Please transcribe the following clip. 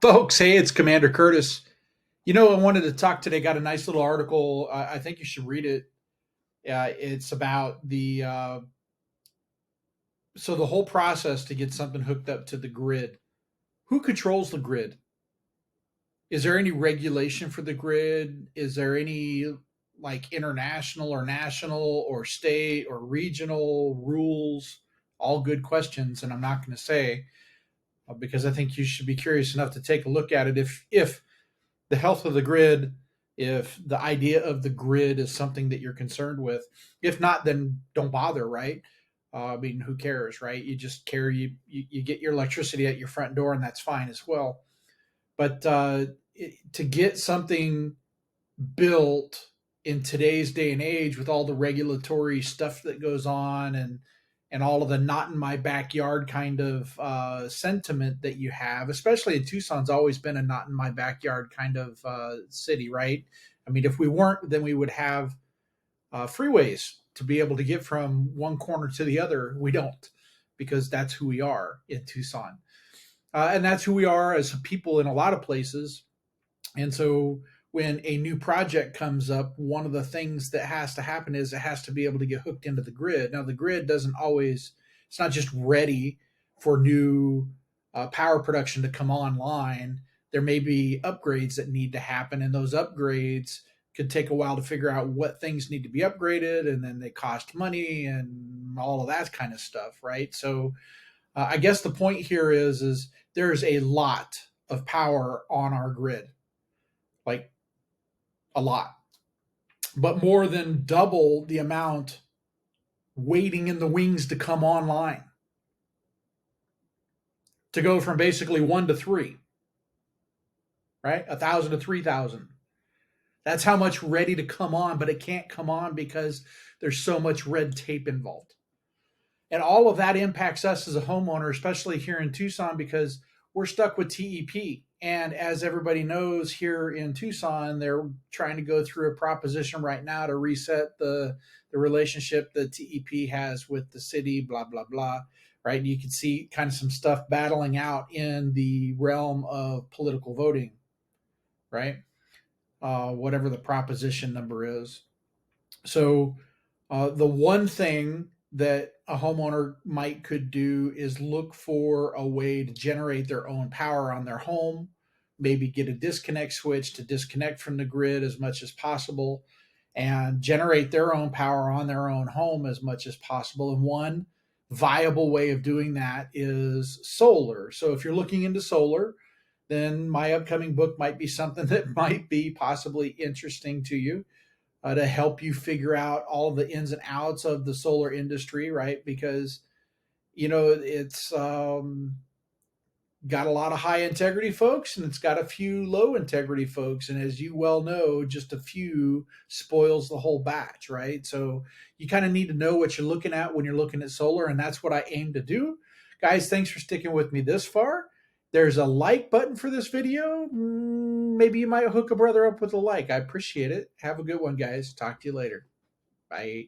Folks, hey, it's Commander Curtis. I wanted to talk today. Got a nice little article. I think you should read it. It's about the whole process to get something hooked up to the grid. Who controls the grid? Is there any regulation for the grid? Is there any like international or national or state or regional rules? All good questions, and I'm not going to say because I think you should be curious enough to take a look at it. If the health of the grid, if the idea of the grid is something that you're concerned with. If not, then don't bother, right? I mean, who cares, right? You just care, you get your electricity at your front door, and that's fine as well. But to get something built in today's day and age with all the regulatory stuff that goes on and all of the not in my backyard kind of sentiment that you have, especially in Tucson's always been a not in my backyard kind of city, right? I mean, if we weren't, then we would have freeways to be able to get from one corner to the other. We don't, because that's who we are in Tucson. And that's who we are as people in a lot of places. And so when a new project comes up, one of the things that has to happen is it has to be able to get hooked into the grid. Now, the grid doesn't always, it's not just ready for new power production to come online. There may be upgrades that need to happen, and those upgrades could take a while to figure out what things need to be upgraded, and then they cost money and all of that kind of stuff, right? So, I guess the point here is there's a lot of power on our grid, like a lot, but more than double the amount waiting in the wings to come online, to go from basically one to three, right? 1,000 to 3,000. That's how much ready to come on, but it can't come on because there's so much red tape involved. And all of that impacts us as a homeowner, especially here in Tucson, because we're stuck with TEP. And as everybody knows, here in Tucson, they're trying to go through a proposition right now to reset the relationship that TEP has with the city, blah, blah, blah. Right. And you can see kind of some stuff battling out in the realm of political voting, right? Whatever the proposition number is. So the one thing that a homeowner might could do is look for a way to generate their own power on their home, maybe get a disconnect switch to disconnect from the grid as much as possible and generate their own power on their own home as much as possible. And one viable way of doing that is solar. So if you're looking into solar, then my upcoming book might be something that might be possibly interesting to you, to help you figure out all the ins and outs of the solar industry, right? Because it's got a lot of high integrity folks and it's got a few low integrity folks, and as you well know, just a few spoils the whole batch, right? So you kind of need to know what you're looking at when you're looking at solar, and that's what I aim to do. Guys, thanks for sticking with me this far. There's a like button for this video. Maybe you might hook a brother up with a like. I appreciate it. Have a good one, guys. Talk to you later. Bye.